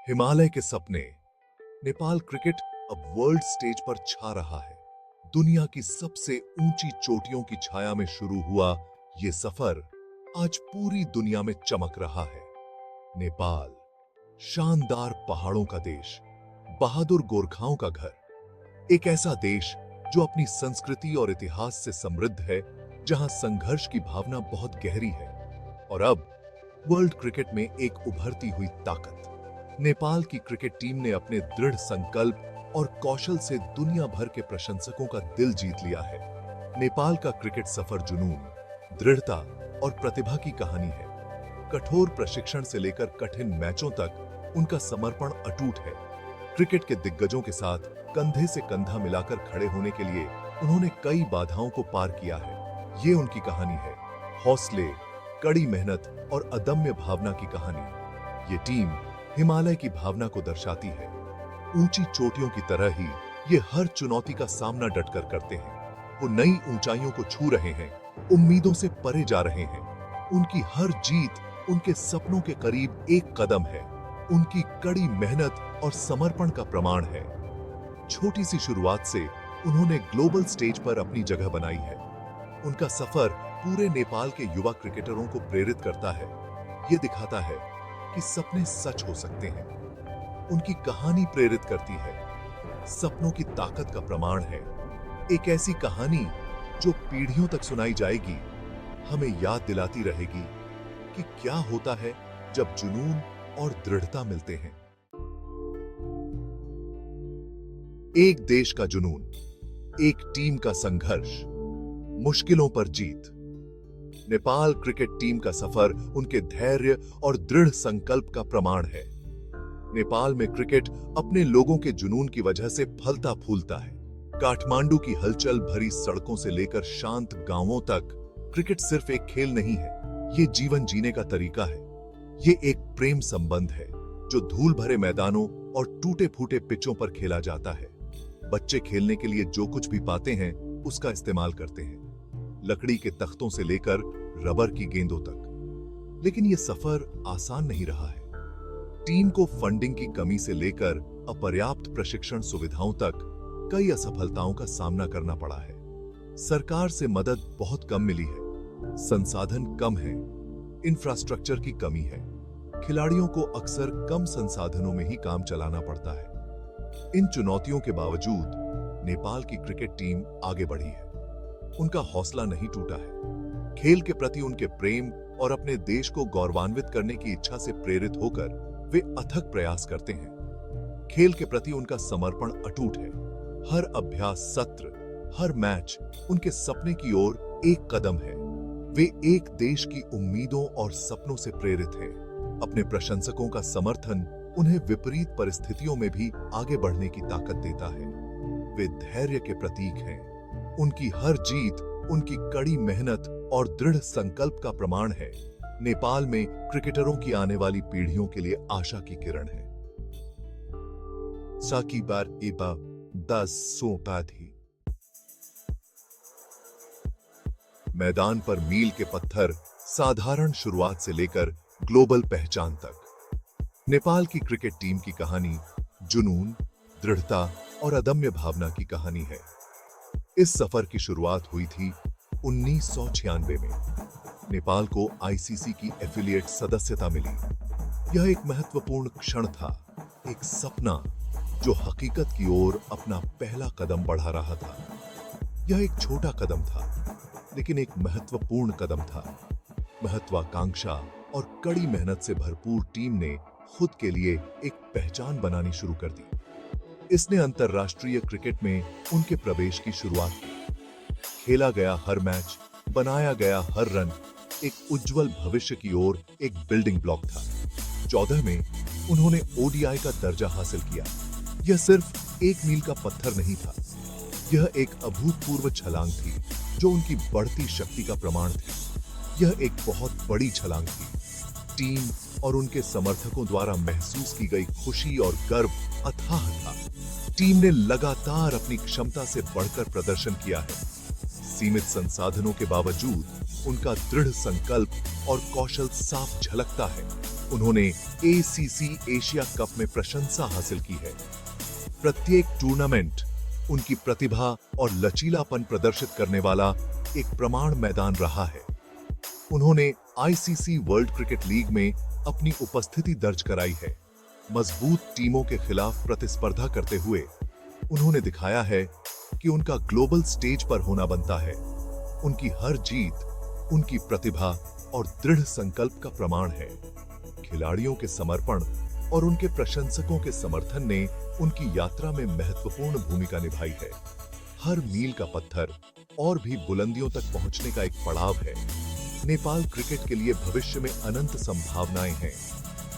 हिमालय के सपने। नेपाल क्रिकेट अब वर्ल्ड स्टेज पर छा रहा है। दुनिया की सबसे ऊंची चोटियों की छाया में शुरू हुआ ये सफर आज पूरी दुनिया में चमक रहा है। नेपाल, शानदार पहाड़ों का देश, बहादुर गोरखाओं का घर, एक ऐसा देश जो अपनी संस्कृति और इतिहास से समृद्ध है, जहां संघर्ष की भावना बहुत गहरी है। और अब वर्ल्ड क्रिकेट में एक उभरती हुई ताकत। नेपाल की क्रिकेट टीम ने अपने दृढ़ संकल्प और कौशल से दुनिया भर के प्रशंसकों का दिल जीत लिया है। नेपाल का क्रिकेट सफर जुनून, दृढ़ता और प्रतिभा की कहानी है। कठोर प्रशिक्षण से लेकर कठिन मैचों तक उनका समर्पण अटूट है। क्रिकेट के दिग्गजों के साथ कंधे से कंधा मिलाकर खड़े होने के लिए उन्होंने कई बाधाओं को पार किया है। ये उनकी कहानी है, हौसले, कड़ी मेहनत और अदम्य भावना की कहानी। ये टीम हिमालय की भावना को दर्शाती है। ऊंची चोटियों की तरह ही ये हर चुनौती का सामना डटकर करते हैं। वो नई ऊंचाइयों को छू रहे हैं, उम्मीदों से परे जा रहे हैं। उनकी हर जीत उनके सपनों के करीब एक कदम है। उनकी कड़ी मेहनत और समर्पण का प्रमाण है। छोटी सी शुरुआत से उन्होंने ग्लोबल स्टेज पर अपनी जगह बनाई है। उनका सफर पूरे नेपाल के युवा क्रिकेटरों को प्रेरित करता है। ये दिखाता है कि सपने सच हो सकते हैं। उनकी कहानी प्रेरित करती है, सपनों की ताकत का प्रमाण है। एक ऐसी कहानी जो पीढ़ियों तक सुनाई जाएगी, हमें याद दिलाती रहेगी कि क्या होता है जब जुनून और दृढ़ता मिलते हैं। एक देश का जुनून, एक टीम का संघर्ष, मुश्किलों पर जीत। नेपाल क्रिकेट टीम का सफर उनके धैर्य और दृढ़ संकल्प का प्रमाण है। नेपाल में क्रिकेट अपने लोगों के जुनून की वजह से फलता फूलता है। काठमांडू की हलचल भरी सड़कों से लेकर शांत गांवों तक क्रिकेट सिर्फ एक खेल नहीं है, ये जीवन जीने का तरीका है। ये एक प्रेम संबंध है जो धूल भरे मैदानों और टूटे फूटे पिचों पर खेला जाता है। बच्चे खेलने के लिए जो कुछ भी पाते हैं उसका इस्तेमाल करते हैं, लकड़ी के तख्तों से लेकर रबर की गेंदों तक। लेकिन यह सफर आसान नहीं रहा है। टीम को फंडिंग की कमी से लेकर अपर्याप्त प्रशिक्षण सुविधाओं तक कई असफलताओं का सामना करना पड़ा है। सरकार से मदद बहुत कम मिली है, संसाधन कम है, इंफ्रास्ट्रक्चर की कमी है। खिलाड़ियों को अक्सर कम संसाधनों में ही काम चलाना पड़ता है। इन चुनौतियों के बावजूद नेपाल की क्रिकेट टीम आगे बढ़ी है। उनका हौसला नहीं टूटा है। खेल के प्रति उनके प्रेम और अपने देश को गौरवान्वित करने की इच्छा से प्रेरित होकर वे अथक प्रयास करते हैं। खेल के प्रति उनका समर्पण अटूट है। हर अभ्यास सत्र, हर मैच उनके सपने की ओर एक कदम है। वे एक देश की उम्मीदों और सपनों से प्रेरित हैं। अपने प्रशंसकों का समर्थन उन्हें विपरीत परिस्थितियों में भी आगे बढ़ने की ताकत देता है। वे धैर्य के प्रतीक हैं। उनकी हर जीत उनकी कड़ी मेहनत और दृढ़ संकल्प का प्रमाण है। नेपाल में क्रिकेटरों की आने वाली पीढ़ियों के लिए आशा की किरण है। साकीबार एबा 10 सोपाधी। मैदान पर मील के पत्थर, साधारण शुरुआत से लेकर ग्लोबल पहचान तक। नेपाल की क्रिकेट टीम की कहानी जुनून, दृढ़ता और अदम्य भावना की कहानी है। इस सफर की शुरुआत हुई थी 1996 में। नेपाल को आईसीसी की एफिलिएट सदस्यता मिली। यह एक महत्वपूर्ण क्षण था, एक सपना जो हकीकत की ओर अपना पहला कदम बढ़ा रहा था। यह एक छोटा कदम था, लेकिन एक महत्वपूर्ण कदम था। महत्वाकांक्षा और कड़ी मेहनत से भरपूर टीम ने खुद के लिए एक पहचान बनानी शुरू कर दी। इसने अंतर्राष्ट्रीय क्रिकेट में उनके प्रवेश की शुरुआत की। खेला गया हर मैच, बनाया गया हर रन एक उज्जवल भविष्य की ओर एक बिल्डिंग ब्लॉक था। 14 में उन्होंने ओडीआई का दर्जा हासिल किया। यह सिर्फ एक मील का पत्थर नहीं था, यह एक अभूतपूर्व छलांग थी जो उनकी बढ़ती शक्ति का प्रमाण थी। यह एक बहुत बड़ी छलांग थी। टीम और उनके समर्थकों द्वारा महसूस की गई खुशी और गर्व अथाह था। टीम ने लगातार अपनी क्षमता से बढ़कर प्रदर्शन किया है। सीमित संसाधनों के बावजूद उनका दृढ़ संकल्प और कौशल साफ झलकता है। उन्होंने ACC एशिया कप में प्रशंसा हासिल की है। प्रत्येक टूर्नामेंट उनकी प्रतिभा और लचीलापन प्रदर्शित करने वाला एक प्रमाण मैदान रहा है। उन्होंने ICC वर्ल्ड क्रिकेट लीग में अपनी उपस्थिति दर्ज कराई है। मजबूत टीमों के खिलाफ प्रतिस्पर्धा करते हुए उन्होंने दिखाया है कि उनका ग्लोबल स्टेज पर होना बनता है। उनकी हर जीत उनकी प्रतिभा और दृढ़ संकल्प का प्रमाण है। खिलाड़ियों के समर्पण और उनके प्रशंसकों के समर्थन ने उनकी यात्रा में महत्वपूर्ण भूमिका निभाई है। हर मील का पत्थर और भी बुलंदियों तक पहुंचने का एक पड़ाव है। नेपाल क्रिकेट के लिए भविष्य में अनंत संभावनाएं हैं,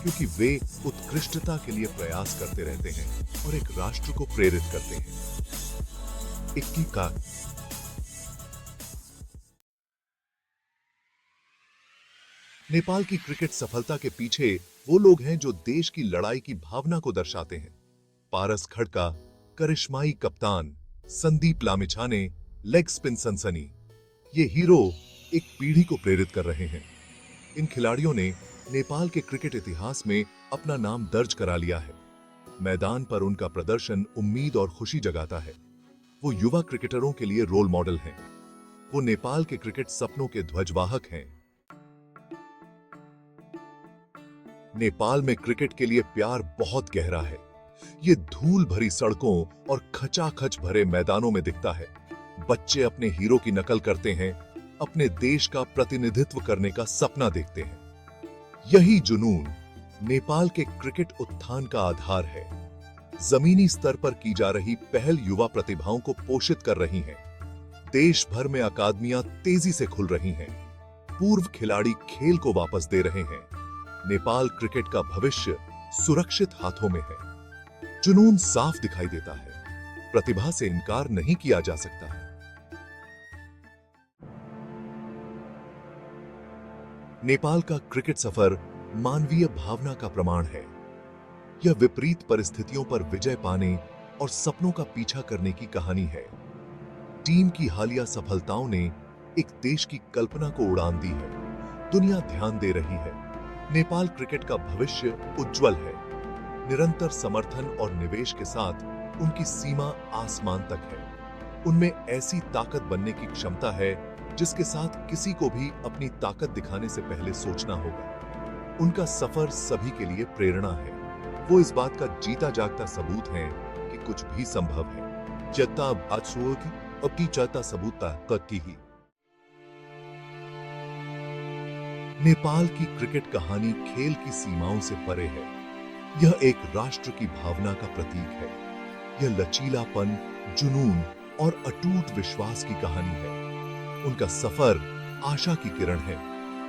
क्योंकि वे उत्कृष्टता के लिए प्रयास करते रहते हैं और एक राष्ट्र को प्रेरित करते हैं। 21 का नेपाल की क्रिकेट सफलता के पीछे वो लोग हैं जो देश की लड़ाई की भावना को दर्शाते हैं। पारस खड़का, करिश्माई कप्तान, संदीप लामिछाने, लेग स्पिन सनसनी, ये हीरो एक पीढ़ी को प्रेरित कर रहे हैं। इन खिलाड़ियों ने नेपाल के क्रिकेट इतिहास में अपना नाम दर्ज करा लिया है। मैदान पर उनका प्रदर्शन उम्मीद और खुशी जगाता है। वो युवा क्रिकेटरों के लिए रोल मॉडल हैं। वो नेपाल के क्रिकेट सपनों के ध्वजवाहक हैं। नेपाल में क्रिकेट के लिए प्यार बहुत गहरा है। ये धूल भरी सड़कों और खचाखच भरे मैदानों में दिखता है। बच्चे अपने हीरो की नकल करते हैं, अपने देश का प्रतिनिधित्व करने का सपना देखते हैं। यही जुनून नेपाल के क्रिकेट उत्थान का आधार है। जमीनी स्तर पर की जा रही पहल युवा प्रतिभाओं को पोषित कर रही हैं। देश भर में अकादमियां तेजी से खुल रही हैं। पूर्व खिलाड़ी खेल को वापस दे रहे हैं। नेपाल क्रिकेट का भविष्य सुरक्षित हाथों में है। जुनून साफ दिखाई देता है। प्रतिभा से इनकार नहीं किया जा सकता है। नेपाल का क्रिकेट सफर मानवीय भावना का प्रमाण है। यह विपरीत परिस्थितियों पर विजय पाने और सपनों का पीछा करने की कहानी है। टीम की हालिया सफलताओं ने एक देश की कल्पना को उड़ान दी है। दुनिया ध्यान दे रही है। नेपाल क्रिकेट का भविष्य उज्जवल है। निरंतर समर्थन और निवेश के साथ उनकी सीमा आसमान तक है। उनमें ऐसी ताकत बनने की क्षमता है जिसके साथ किसी को भी अपनी ताकत दिखाने से पहले सोचना होगा। उनका सफर सभी के लिए प्रेरणा है। वो इस बात का जीता जागता सबूत है कि कुछ भी संभव है। जत्ता बादशुओं की अपनी चाहता सबूत ताकत की ही। नेपाल की क्रिकेट कहानी खेल की सीमाओं से परे है। यह एक राष्ट्र की भावना का प्रतीक है। यह लचीलापन, जुनून और अटूट विश्वास की कहानी है। उनका सफर आशा की किरण है,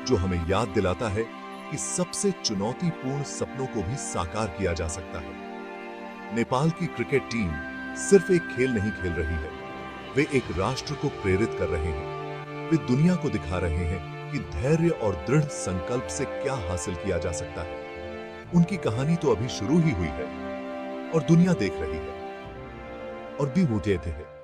जो हमें याद दिलाता है कि सबसे चुनौतीपूर्ण सपनों को भी साकार किया जा सकता है। नेपाल की क्रिकेट टीम सिर्फ एक खेल नहीं खेल रही है, वे एक राष्ट्र को प्रेरित कर रहे हैं। वे दुनिया को दिखा रहे हैं कि धैर्य और दृढ़ संकल्प से क्या हासिल किया जा सकता है। उनकी कहानी तो अभी शुरू ही हुई है और दुनिया देख रही है और भी वो देते हैं।